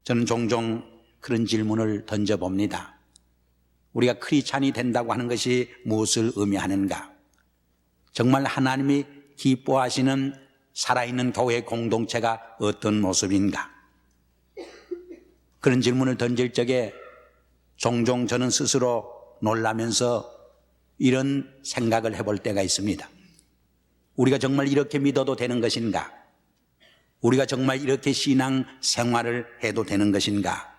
저는 종종 그런 질문을 던져봅니다. 우리가 크리스찬이 된다고 하는 것이 무엇을 의미하는가? 정말 하나님이 기뻐하시는 살아있는 교회 공동체가 어떤 모습인가? 그런 질문을 던질 적에 종종 저는 스스로 놀라면서 이런 생각을 해볼 때가 있습니다. 우리가 정말 이렇게 믿어도 되는 것인가? 우리가 정말 이렇게 신앙 생활을 해도 되는 것인가?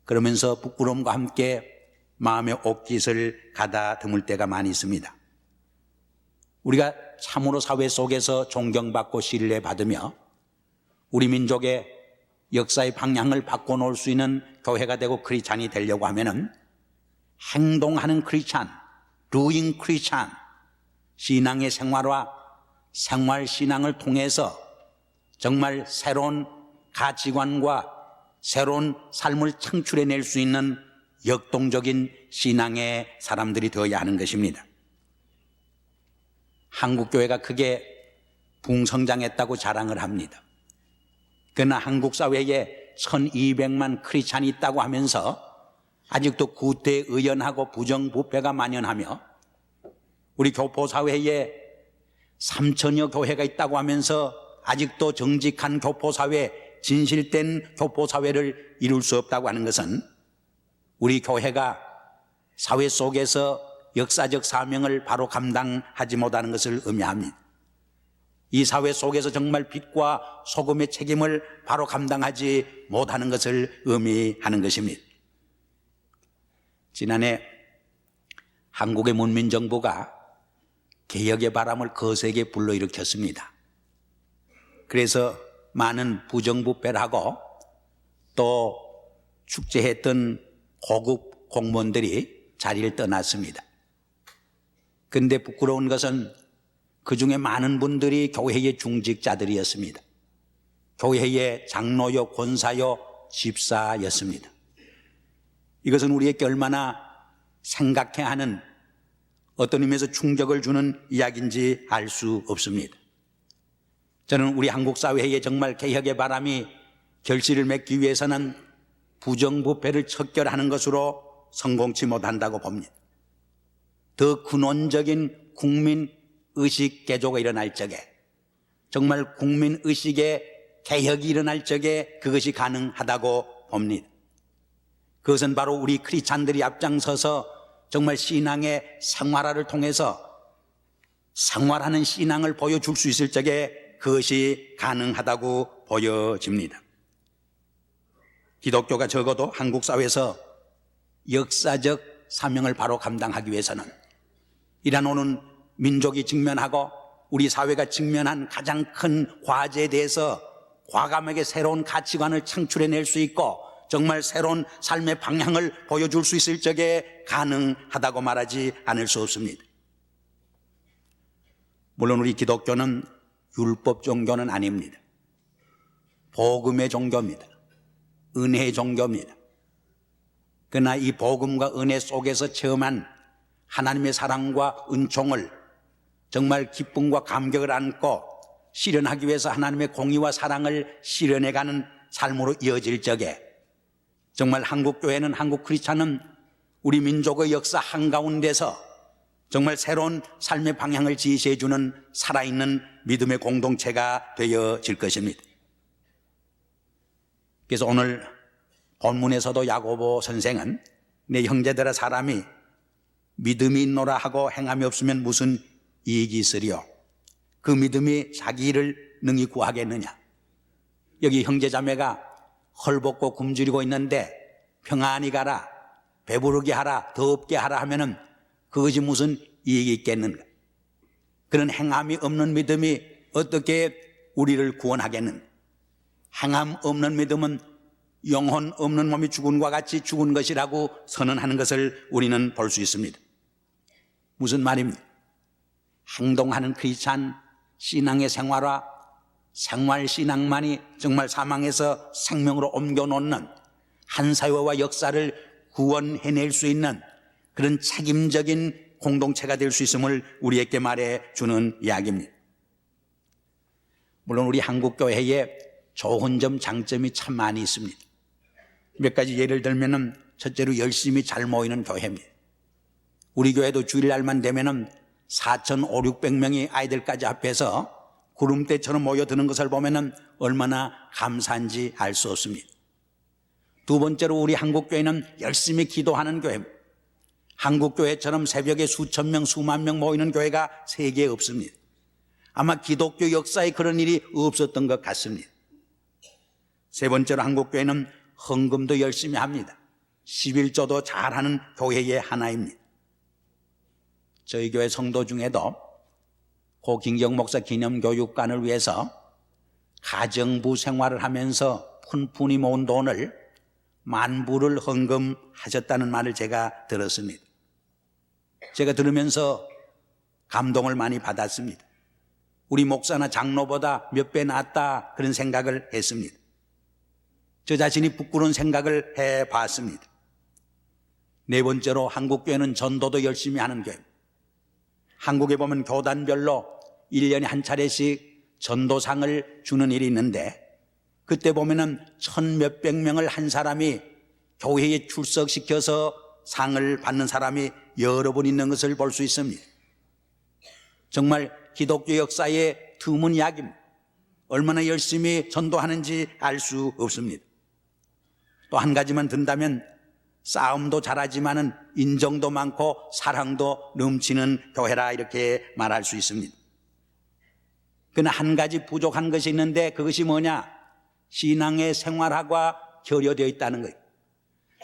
그러면서 부끄러움과 함께 마음의 옥깃을 가다듬을 때가 많이 있습니다. 우리가 참으로 사회 속에서 존경받고 신뢰받으며 우리 민족의 역사의 방향을 바꿔놓을 수 있는 교회가 되고 크리스찬이 되려고 하면은 행동하는 크리스찬, doing 크리스찬, 신앙의 생활과 생활신앙을 통해서 정말 새로운 가치관과 새로운 삶을 창출해낼 수 있는 역동적인 신앙의 사람들이 되어야 하는 것입니다. 한국교회가 크게 붕성장했다고 자랑을 합니다. 그러나 한국 사회에 1200만 크리스찬이 있다고 하면서 아직도 구태의연하고 부정부패가 만연하며 우리 교포사회에 3000여 교회가 있다고 하면서 아직도 정직한 교포사회, 진실된 교포사회를 이룰 수 없다고 하는 것은 우리 교회가 사회 속에서 역사적 사명을 바로 감당하지 못하는 것을 의미합니다. 이 사회 속에서 정말 빛과 소금의 책임을 바로 감당하지 못하는 것을 의미하는 것입니다. 지난해 한국의 문민정부가 개혁의 바람을 거세게 불러일으켰습니다. 그래서 많은 부정부패를 하고 또 축제했던 고급 공무원들이 자리를 떠났습니다. 그런데 부끄러운 것은 그 중에 많은 분들이 교회의 중직자들이었습니다. 교회의 장로요, 권사요, 집사였습니다. 이것은 우리에게 얼마나 생각해야 하는 어떤 의미에서 충격을 주는 이야기인지 알 수 없습니다. 저는 우리 한국 사회에 정말 개혁의 바람이 결실을 맺기 위해서는 부정부패를 척결하는 것으로 성공치 못한다고 봅니다. 더 근원적인 국민의식 개조가 일어날 적에, 정말 국민의식의 개혁이 일어날 적에 그것이 가능하다고 봅니다. 그것은 바로 우리 크리스찬들이 앞장서서 정말 신앙의 생활화를 통해서 생활하는 신앙을 보여줄 수 있을 적에 그것이 가능하다고 보여집니다. 기독교가 적어도 한국 사회에서 역사적 사명을 바로 감당하기 위해서는 이란 오는 민족이 직면하고 우리 사회가 직면한 가장 큰 과제에 대해서 과감하게 새로운 가치관을 창출해낼 수 있고 정말 새로운 삶의 방향을 보여줄 수 있을 적에 가능하다고 말하지 않을 수 없습니다. 물론 우리 기독교는 율법 종교는 아닙니다. 복음의 종교입니다. 은혜의 종교입니다. 그러나 이 복음과 은혜 속에서 체험한 하나님의 사랑과 은총을 정말 기쁨과 감격을 안고 실현하기 위해서 하나님의 공의와 사랑을 실현해가는 삶으로 이어질 적에 정말 한국교회는, 한국 크리스찬은 우리 민족의 역사 한가운데서 정말 새로운 삶의 방향을 지시해주는 살아있는 믿음의 공동체가 되어질 것입니다. 그래서 오늘 본문에서도 야고보 선생은 내 형제들아 사람이 믿음이 있노라 하고 행함이 없으면 무슨 이익이 있으리요? 그 믿음이 자기 일을 능히 구하겠느냐? 여기 형제자매가 헐벗고 굶주리고 있는데 평안히 가라, 배부르게 하라, 더 없게 하라 하면은 그것이 무슨 이익이 있겠는가? 그런 행함이 없는 믿음이 어떻게 우리를 구원하겠는가? 행함 없는 믿음은 영혼 없는 몸이 죽은과 같이 죽은 것이라고 선언하는 것을 우리는 볼 수 있습니다. 무슨 말입니까? 행동하는 크리스찬 신앙의 생활화, 생활신앙만이 정말 사망에서 생명으로 옮겨놓는 한 사회와 역사를 구원해낼 수 있는 그런 책임적인 공동체가 될 수 있음을 우리에게 말해주는 이야기입니다. 물론 우리 한국교회에 좋은 점, 장점이 참 많이 있습니다. 몇 가지 예를 들면은 첫째로 열심히 잘 모이는 교회입니다. 우리 교회도 주일날만 되면은 4,500~600명이 아이들까지 합해서 구름대처럼 모여드는 것을 보면은 얼마나 감사한지 알 수 없습니다. 두 번째로 우리 한국교회는 열심히 기도하는 교회입니다. 한국교회처럼 새벽에 수천 명, 수만 명 모이는 교회가 세계에 없습니다. 아마 기독교 역사에 그런 일이 없었던 것 같습니다. 세 번째로 한국교회는 헌금도 열심히 합니다. 11조도 잘하는 교회의 하나입니다. 저희 교회 성도 중에도 고 김경 목사 기념교육관을 위해서 가정부 생활을 하면서 푼푼히 모은 돈을 10,000불을 헌금하셨다는 말을 제가 들었습니다. 제가 들으면서 감동을 많이 받았습니다. 우리 목사나 장로보다 몇 배 낫다 그런 생각을 했습니다. 저 자신이 부끄러운 생각을 해봤습니다. 네 번째로 한국교회는 전도도 열심히 하는 교회입니다. 한국에 보면 교단별로 1년에 한 차례씩 전도상을 주는 일이 있는데 그때 보면은 1,000몇백 명을 한 사람이 교회에 출석시켜서 상을 받는 사람이 여러 분 있는 것을 볼 수 있습니다. 정말 기독교 역사의 드문 이야기입니다. 얼마나 열심히 전도하는지 알 수 없습니다. 또 한 가지만 든다면 싸움도 잘하지만은 인정도 많고 사랑도 넘치는 교회라 이렇게 말할 수 있습니다. 그러나 한 가지 부족한 것이 있는데 그것이 뭐냐? 신앙의 생활화가 결여되어 있다는 거예요.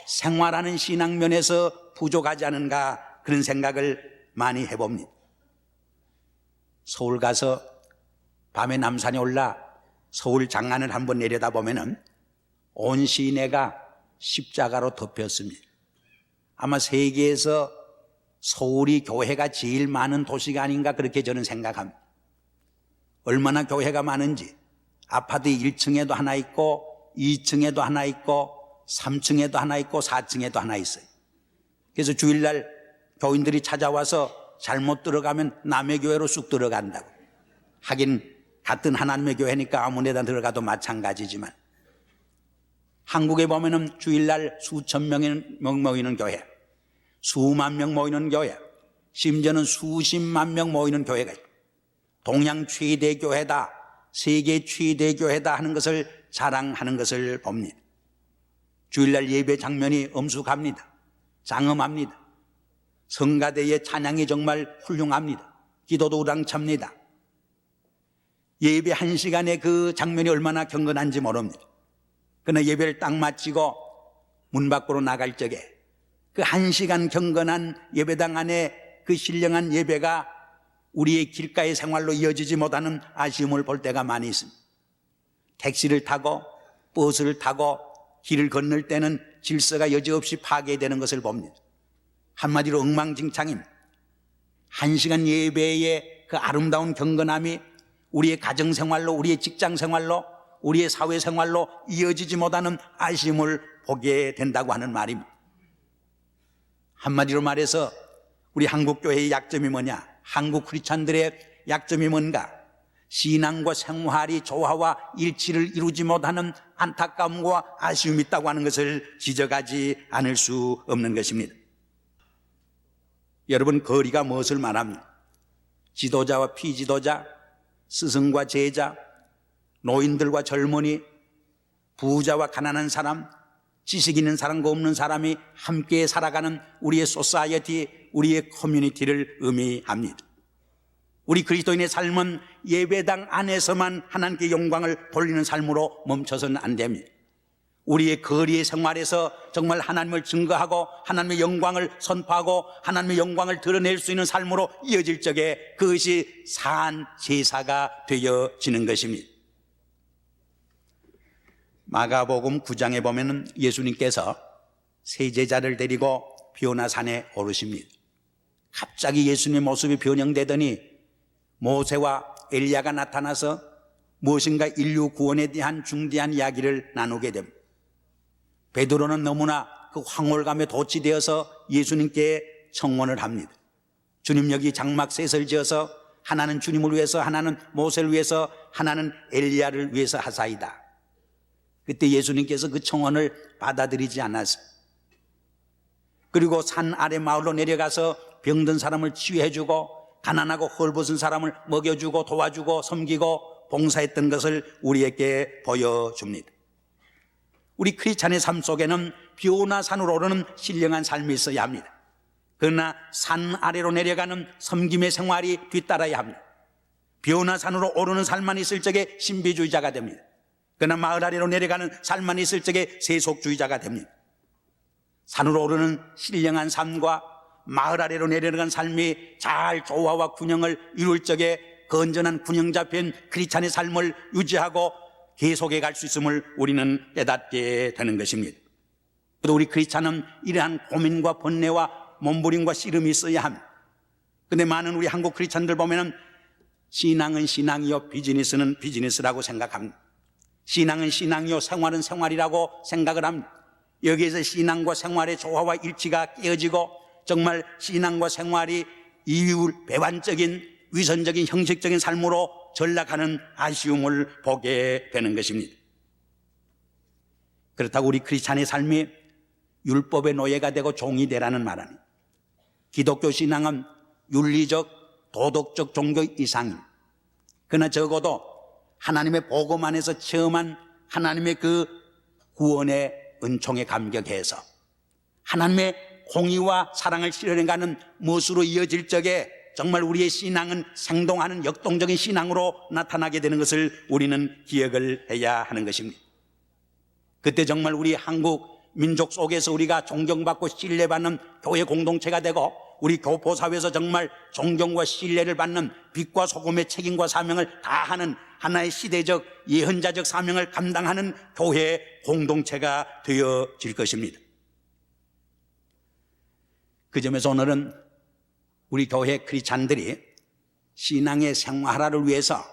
생활하는 신앙면에서 부족하지 않은가 그런 생각을 많이 해봅니다. 서울 가서 밤에 남산에 올라 서울 장안을 한번 내려다보면은 온 시내가 십자가로 덮였습니다. 아마 세계에서 서울이 교회가 제일 많은 도시가 아닌가 그렇게 저는 생각합니다. 얼마나 교회가 많은지 아파트 1층에도 하나 있고 2층에도 하나 있고 3층에도 하나 있고 4층에도 하나 있어요. 그래서 주일날 교인들이 찾아와서 잘못 들어가면 남의 교회로 쑥 들어간다고. 하긴 같은 하나님의 교회니까 아무 데나 들어가도 마찬가지지만 한국에 보면은 주일날 수천 명이 모이는 교회, 수만 명 모이는 교회, 심지어는 수십만 명 모이는 교회가 있고 동양 최대 교회다, 세계 최대 교회다 하는 것을 자랑하는 것을 봅니다. 주일날 예배 장면이 엄숙합니다. 장엄합니다. 성가대의 찬양이 정말 훌륭합니다. 기도도 우랑찹니다. 예배 1시간의 그 장면이 얼마나 경건한지 모릅니다. 그러나 예배를 딱 마치고 문 밖으로 나갈 적에 그 1시간 경건한 예배당 안에 그 신령한 예배가 우리의 길가의 생활로 이어지지 못하는 아쉬움을 볼 때가 많이 있습니다. 택시를 타고 버스를 타고 길을 건널 때는 질서가 여지없이 파괴되는 것을 봅니다. 한마디로 엉망진창입니다. 1시간 예배의 그 아름다운 경건함이 우리의 가정생활로, 우리의 직장생활로, 우리의 사회생활로 이어지지 못하는 아쉬움을 보게 된다고 하는 말입니다. 한마디로 말해서 우리 한국교회의 약점이 뭐냐? 한국 크리스찬들의 약점이 뭔가? 신앙과 생활이 조화와 일치를 이루지 못하는 안타까움과 아쉬움이 있다고 하는 것을 지적하지 않을 수 없는 것입니다. 여러분, 거리가 무엇을 말합니까? 지도자와 피지도자, 스승과 제자, 노인들과 젊은이, 부자와 가난한 사람, 지식 있는 사람과 없는 사람이 함께 살아가는 우리의 소사이어티, 우리의 커뮤니티를 의미합니다. 우리 그리스도인의 삶은 예배당 안에서만 하나님께 영광을 돌리는 삶으로 멈춰서는 안 됩니다. 우리의 거리의 생활에서 정말 하나님을 증거하고 하나님의 영광을 선포하고 하나님의 영광을 드러낼 수 있는 삶으로 이어질 적에 그것이 산 제사가 되어지는 것입니다. 마가복음 9장에 보면 예수님께서 세 제자를 데리고 비오나산에 오르십니다. 갑자기 예수님의 모습이 변형되더니 모세와 엘리야가 나타나서 무엇인가 인류 구원에 대한 중대한 이야기를 나누게 됩니다. 베드로는 너무나 그 황홀감에 도취되어서 예수님께 청원을 합니다. 주님, 여기 장막셋을 지어서 하나는 주님을 위해서, 하나는 모세를 위해서, 하나는 엘리야를 위해서 하사이다. 그때 예수님께서 그 청혼을 받아들이지 않았어요. 그리고 산 아래 마을로 내려가서 병든 사람을 치유해주고 가난하고 헐벗은 사람을 먹여주고 도와주고 섬기고 봉사했던 것을 우리에게 보여줍니다. 우리 크리스찬의 삶 속에는 비오나 산으로 오르는 신령한 삶이 있어야 합니다. 그러나 산 아래로 내려가는 섬김의 생활이 뒤따라야 합니다. 비오나 산으로 오르는 삶만 있을 적에 신비주의자가 됩니다. 그러나 마을 아래로 내려가는 삶만 있을 적에 세속주의자가 됩니다. 산으로 오르는 신령한 삶과 마을 아래로 내려가는 삶이 잘 조화와 균형을 이룰 적에 건전한 균형 잡힌 크리스찬의 삶을 유지하고 계속해 갈 수 있음을 우리는 깨닫게 되는 것입니다. 또 우리 크리스찬은 이러한 고민과 번뇌와 몸부림과 씨름이 있어야 합니다. 그런데 많은 우리 한국 크리스찬들 보면은 신앙은 신앙이요 비즈니스는 비즈니스라고 생각합니다. 신앙은 신앙이요 생활은 생활이라고 생각을 합니다. 여기에서 신앙과 생활의 조화와 일치가 깨어지고 정말 신앙과 생활이 이율 배반적인 위선적인 형식적인 삶으로 전락하는 아쉬움을 보게 되는 것입니다. 그렇다고 우리 크리스찬의 삶이 율법의 노예가 되고 종이 되라는 말 아닙니다. 기독교 신앙은 윤리적 도덕적 종교 이상입니다. 그러나 적어도 하나님의 복음 안에서 체험한 하나님의 그 구원의 은총에 감격해서 하나님의 공의와 사랑을 실현해가는 무엇으로 이어질 적에 정말 우리의 신앙은 생동하는 역동적인 신앙으로 나타나게 되는 것을 우리는 기억을 해야 하는 것입니다. 그때 정말 우리 한국 민족 속에서 우리가 존경받고 신뢰받는 교회 공동체가 되고 우리 교포사회에서 정말 존경과 신뢰를 받는 빛과 소금의 책임과 사명을 다하는 하나의 시대적 예언자적 사명을 감당하는 교회 공동체가 되어질 것입니다. 그 점에서 오늘은 우리 교회 크리스찬들이 신앙의 생활화를 위해서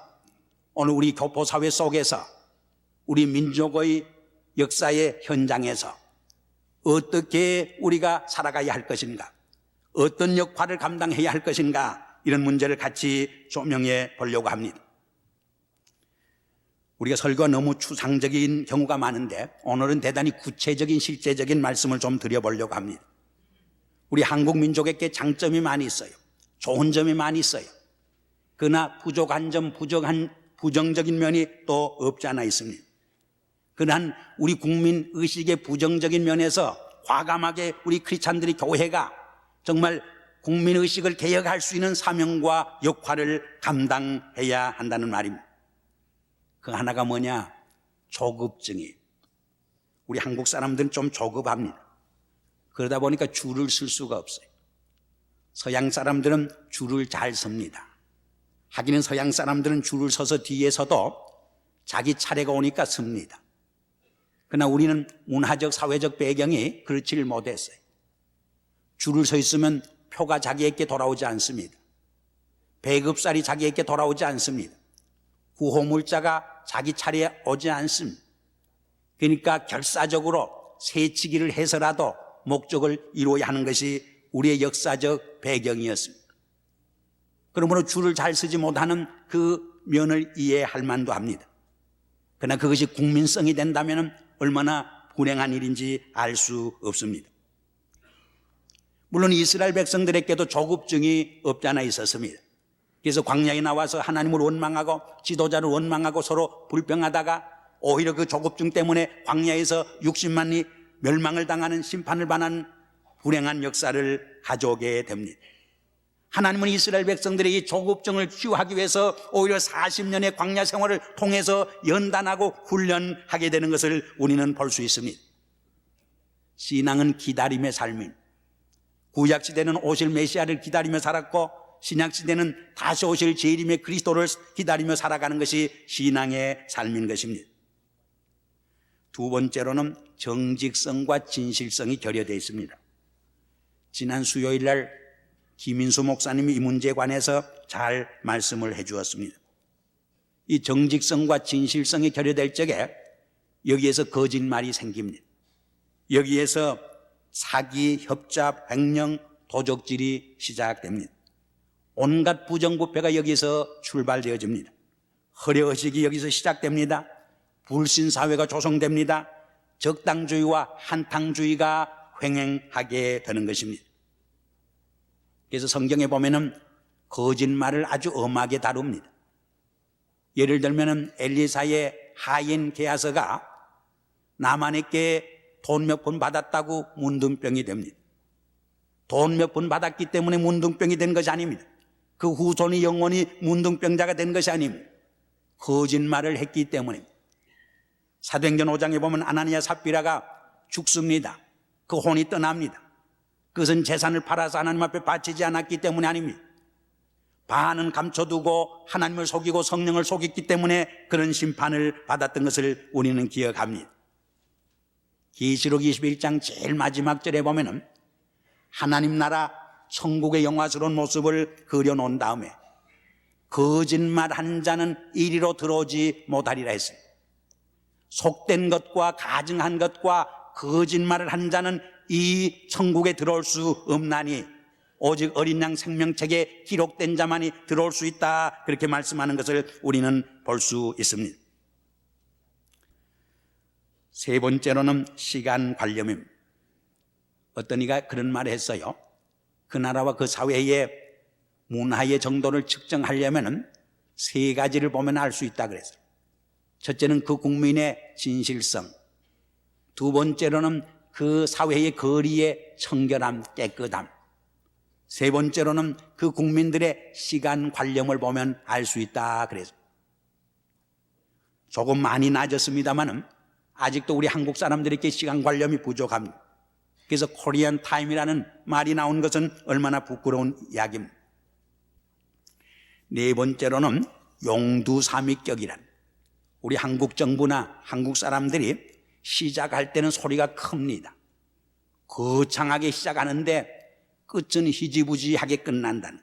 오늘 우리 교포사회 속에서 우리 민족의 역사의 현장에서 어떻게 우리가 살아가야 할 것인가, 어떤 역할을 감당해야 할 것인가, 이런 문제를 같이 조명해 보려고 합니다. 우리가 설교가 너무 추상적인 경우가 많은데 오늘은 대단히 구체적인 실제적인 말씀을 좀 드려보려고 합니다. 우리 한국 민족에게 장점이 많이 있어요. 좋은 점이 많이 있어요. 그러나 부족한 점, 부정적인 면이 또 없지 않아 있습니다. 그러한 우리 국민 의식의 부정적인 면에서 과감하게 우리 크리스찬들이 교회가 정말 국민 의식을 개혁할 수 있는 사명과 역할을 감당해야 한다는 말입니다. 그 하나가 뭐냐? 조급증이에요. 우리 한국 사람들은 좀 조급합니다. 그러다 보니까 줄을 쓸 수가 없어요. 서양 사람들은 줄을 잘 섭니다. 하기는 서양 사람들은 줄을 서서 뒤에서도 자기 차례가 오니까 섭니다. 그러나 우리는 문화적 사회적 배경이 그렇지를 못했어요. 줄을 서 있으면 표가 자기에게 돌아오지 않습니다. 배급살이 자기에게 돌아오지 않습니다. 구호물자가 자기 차례에 오지 않습니다. 그러니까 결사적으로 세치기를 해서라도 목적을 이루어야 하는 것이 우리의 역사적 배경이었습니다. 그러므로 줄을 잘 서지 못하는 그 면을 이해할 만도 합니다. 그러나 그것이 국민성이 된다면 얼마나 불행한 일인지 알 수 없습니다. 물론 이스라엘 백성들에게도 조급증이 없지 않아 있었습니다. 그래서 광야에 나와서 하나님을 원망하고 지도자를 원망하고 서로 불평하다가 오히려 그 조급증 때문에 광야에서 60만이 멸망을 당하는 심판을 받는 불행한 역사를 가져오게 됩니다. 하나님은 이스라엘 백성들의 이 조급증을 치유하기 위해서 오히려 40년의 광야 생활을 통해서 연단하고 훈련하게 되는 것을 우리는 볼 수 있습니다. 신앙은 기다림의 삶입니다. 구약시대는 오실 메시아를 기다리며 살았고 신약시대는 다시 오실 재림의 그리스도를 기다리며 살아가는 것이 신앙의 삶인 것입니다. 두 번째로는 정직성과 진실성이 결여되어 있습니다. 지난 수요일 날 김인수 목사님이 이 문제에 관해서 잘 말씀을 해 주었습니다. 이 정직성과 진실성이 결여될 적에 여기에서 거짓말이 생깁니다. 여기에서 사기, 협잡, 횡령, 도적질이 시작됩니다. 온갖 부정부패가 여기서 출발되어집니다. 허례의식이 여기서 시작됩니다. 불신 사회가 조성됩니다. 적당주의와 한탕주의가 횡행하게 되는 것입니다. 그래서 성경에 보면은 거짓말을 아주 엄하게 다룹니다. 예를 들면은 엘리사의 하인 게하서가 나만에게 돈 몇 푼 받았다고 문둥병이 됩니다. 돈 몇 푼 받았기 때문에 문둥병이 된 것이 아닙니다. 그 후손이 영원히 문둥병자가 된 것이 아닙니다. 거짓말을 했기 때문입니다. 사도행전 5장에 보면 아나니아 삽비라가 죽습니다. 그 혼이 떠납니다. 그것은 재산을 팔아서 하나님 앞에 바치지 않았기 때문이 아닙니다. 반은 감춰두고 하나님을 속이고 성령을 속였기 때문에 그런 심판을 받았던 것을 우리는 기억합니다. 계시록 21장 제일 마지막 절에 보면은 하나님 나라 천국의 영화스러운 모습을 그려놓은 다음에 거짓말 한 자는 이리로 들어오지 못하리라 했어요. 속된 것과 가증한 것과 거짓말을 한 자는 이 천국에 들어올 수 없나니 오직 어린 양 생명책에 기록된 자만이 들어올 수 있다, 그렇게 말씀하는 것을 우리는 볼 수 있습니다. 세 번째로는 시간 관념입니다. 어떤 이가 그런 말을 했어요. 그 나라와 그 사회의 문화의 정도를 측정하려면 세 가지를 보면 알 수 있다 그랬어요. 첫째는 그 국민의 진실성, 두 번째로는 그 사회의 거리의 청결함, 깨끗함, 세 번째로는 그 국민들의 시간 관념을 보면 알 수 있다 그래서 조금 많이 나아졌습니다만은 아직도 우리 한국 사람들에게 시간 관념이 부족합니다. 그래서 코리안 타임이라는 말이 나온 것은 얼마나 부끄러운 이야기입니다. 네 번째로는 용두삼위격이란, 우리 한국 정부나 한국 사람들이 시작할 때는 소리가 큽니다. 거창하게 시작하는데 끝은 희지부지하게 끝난다는,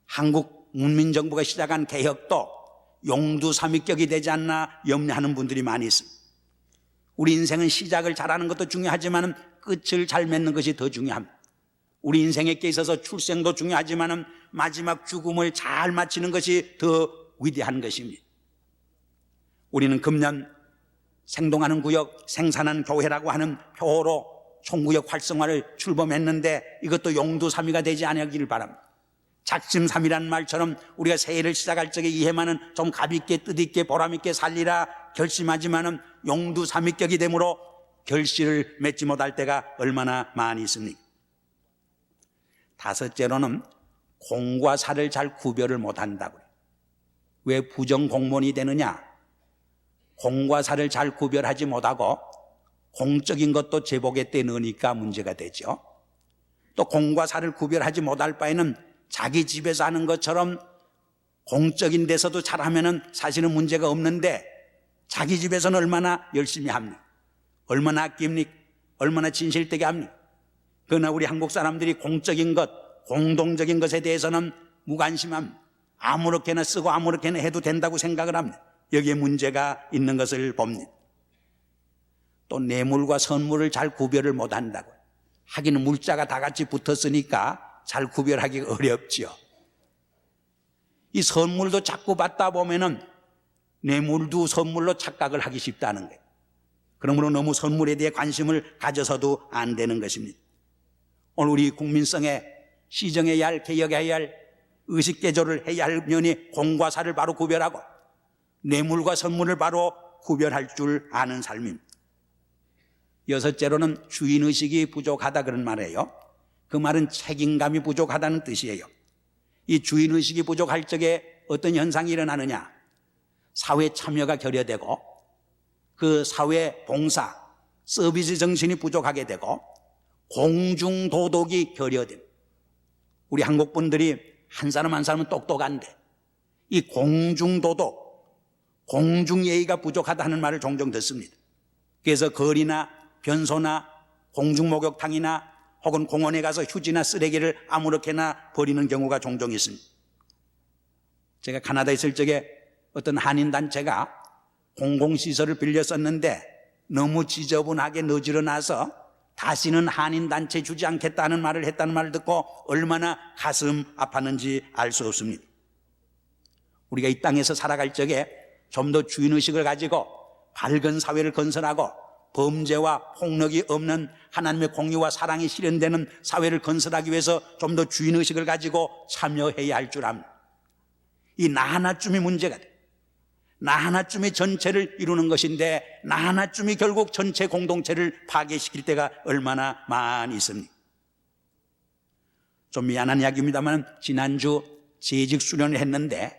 한국 문민정부가 시작한 개혁도 용두삼위격이 되지 않나 염려하는 분들이 많이 있습니다. 우리 인생은 시작을 잘하는 것도 중요하지만 끝을 잘 맺는 것이 더 중요합니다. 우리 인생에게 있어서 출생도 중요하지만 마지막 죽음을 잘 마치는 것이 더 위대한 것입니다. 우리는 금년 생동하는 구역 생산한 교회라고 하는 표어로 총구역 활성화를 출범했는데 이것도 용두삼위가 되지 않기를 바랍니다. 작심삼이라는 말처럼 우리가 새해를 시작할 적에 이 해만은 좀 가볍게 뜻있게 보람있게 살리라 결심하지만은 용두삼위격이 되므로 결실을 맺지 못할 때가 얼마나 많이 있습니까? 다섯째로는 공과 사를 잘 구별을 못한다고요. 왜 부정공무원이 되느냐? 공과 사를 잘 구별하지 못하고 공적인 것도 제복에 때 넣으니까 문제가 되죠. 또 공과 사를 구별하지 못할 바에는 자기 집에서 하는 것처럼 공적인 데서도 잘하면은 사실은 문제가 없는데 자기 집에서는 얼마나 열심히 합니까? 얼마나 아낍니까? 얼마나 진실되게 합니까? 그러나 우리 한국 사람들이 공적인 것, 공동적인 것에 대해서는 무관심합니다. 아무렇게나 쓰고 아무렇게나 해도 된다고 생각을 합니다. 여기에 문제가 있는 것을 봅니다. 또 뇌물과 선물을 잘 구별을 못한다고요. 하기는 물자가 다 같이 붙었으니까 잘 구별하기가 어렵죠. 이 선물도 자꾸 받다 보면은 뇌물도 선물로 착각을 하기 쉽다는 거예요. 그러므로 너무 선물에 대해 관심을 가져서도 안 되는 것입니다. 오늘 우리 국민성에 시정해야 할, 개혁해야 할, 의식개조를 해야 할 면이 공과 사를 바로 구별하고 뇌물과 선물을 바로 구별할 줄 아는 삶입니다. 여섯째로는 주인의식이 부족하다 그런 말이에요. 그 말은 책임감이 부족하다는 뜻이에요. 이 주인의식이 부족할 적에 어떤 현상이 일어나느냐? 사회 참여가 결여되고 그 사회 봉사, 서비스 정신이 부족하게 되고 공중도덕이 결여됩니다. 우리 한국 분들이 한 사람 한 사람은 똑똑한데 이 공중도덕, 공중예의가 부족하다는 말을 종종 듣습니다. 그래서 거리나 변소나 공중목욕탕이나 혹은 공원에 가서 휴지나 쓰레기를 아무렇게나 버리는 경우가 종종 있습니다. 제가 카나다에 있을 적에 어떤 한인단체가 공공시설을 빌려 썼는데 너무 지저분하게 너지러나서 다시는 한인단체 주지 않겠다는 말을 했다는 말을 듣고 얼마나 가슴 아팠는지 알 수 없습니다. 우리가 이 땅에서 살아갈 적에 좀 더 주인의식을 가지고 밝은 사회를 건설하고 범죄와 폭력이 없는 하나님의 공의와 사랑이 실현되는 사회를 건설하기 위해서 좀 더 주인의식을 가지고 참여해야 할 줄 압니다. 이 나 하나쯤이 문제가 돼. 나 하나쯤이 전체를 이루는 것인데 나 하나쯤이 결국 전체 공동체를 파괴시킬 때가 얼마나 많이 있습니까? 좀 미안한 이야기입니다만 지난주 재직 수련을 했는데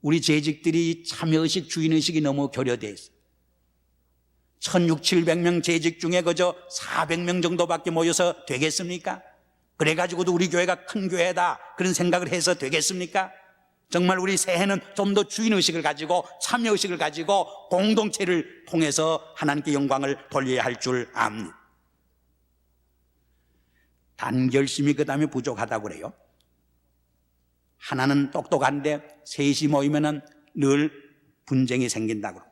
우리 재직들이 참여의식, 주인의식이 너무 결여되어 있어요. 1600~1700명 재직 중에 그저 400명 정도밖에 모여서 되겠습니까? 그래가지고도 우리 교회가 큰 교회다 그런 생각을 해서 되겠습니까? 정말 우리 새해는 좀 더 주인의식을 가지고 참여의식을 가지고 공동체를 통해서 하나님께 영광을 돌려야 할 줄 압니다. 단결심이 그 다음에 부족하다고 그래요. 하나는 똑똑한데 셋이 모이면 늘 분쟁이 생긴다고 그래요.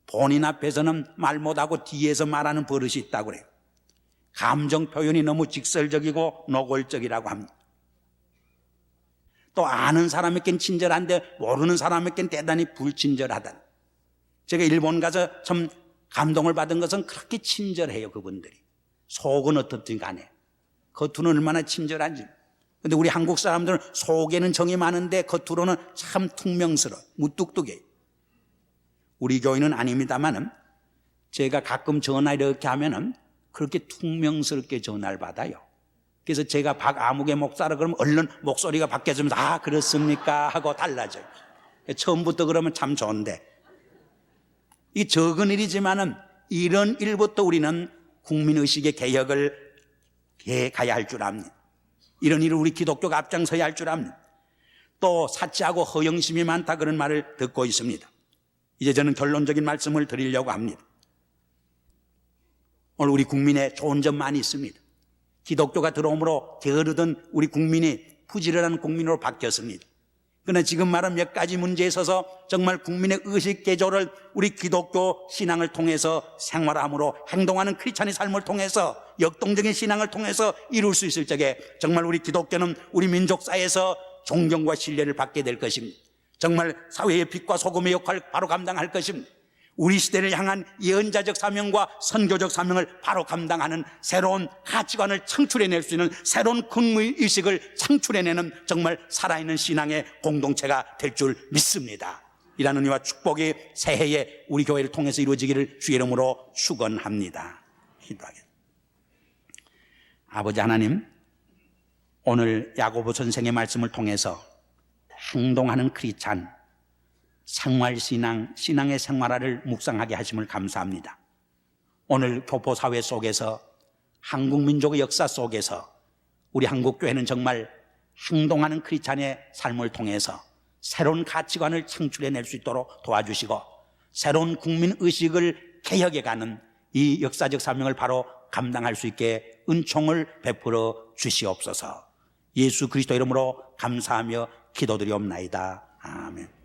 본인 앞에서는 말 못하고 뒤에서 말하는 버릇이 있다고 그래요. 감정 표현이 너무 직설적이고 노골적이라고 합니다. 또 아는 사람에겐 친절한데 모르는 사람에겐 대단히 불친절하다. 제가 일본 가서 참 감동을 받은 것은 그렇게 친절해요. 그분들이 속은 어떻든 간에 겉으로는 얼마나 친절한지. 근데 우리 한국 사람들은 속에는 정이 많은데 겉으로는 참 퉁명스러워 무뚝뚝해요. 우리 교회는 아닙니다만은 제가 가끔 전화 이렇게 하면은 그렇게 퉁명스럽게 전화를 받아요. 그래서 제가 박아무개 목사라 그러면 얼른 목소리가 바뀌어지면서 아 그렇습니까 하고 달라져요. 처음부터 그러면 참 좋은데 이 적은 일이지만은 이런 일부터 우리는 국민의식의 개혁을 해 가야 할 줄 압니다. 이런 일을 우리 기독교가 앞장서야 할 줄 압니다. 또 사치하고 허영심이 많다 그런 말을 듣고 있습니다. 이제 저는 결론적인 말씀을 드리려고 합니다. 오늘 우리 국민에 좋은 점 많이 있습니다. 기독교가 들어옴으로 게으르던 우리 국민이 부지런한 국민으로 바뀌었습니다. 그러나 지금 말한 몇 가지 문제에 있어서 정말 국민의 의식 개조를 우리 기독교 신앙을 통해서 생활함으로 행동하는 크리스찬의 삶을 통해서 역동적인 신앙을 통해서 이룰 수 있을 적에 정말 우리 기독교는 우리 민족사회에서 존경과 신뢰를 받게 될 것입니다. 정말 사회의 빛과 소금의 역할을 바로 감당할 것입니다. 우리 시대를 향한 예언자적 사명과 선교적 사명을 바로 감당하는 새로운 가치관을 창출해낼 수 있는 새로운 국민의식을 창출해내는 정말 살아있는 신앙의 공동체가 될 줄 믿습니다. 이라는 의와 축복이 새해에 우리 교회를 통해서 이루어지기를 주의 이름으로 축원합니다. 기도하겠습니다. 아버지 하나님, 오늘 야고보 선생의 말씀을 통해서 행동하는 크리스찬, 생활신앙, 신앙의 생활화를 묵상하게 하심을 감사합니다. 오늘 교포사회 속에서 한국민족의 역사 속에서 우리 한국교회는 정말 행동하는 크리스찬의 삶을 통해서 새로운 가치관을 창출해낼 수 있도록 도와주시고 새로운 국민의식을 개혁해가는 이 역사적 사명을 바로 감당할 수 있게 은총을 베풀어 주시옵소서. 예수 그리스도 이름으로 감사하며 기도드리옵나이다. 아멘.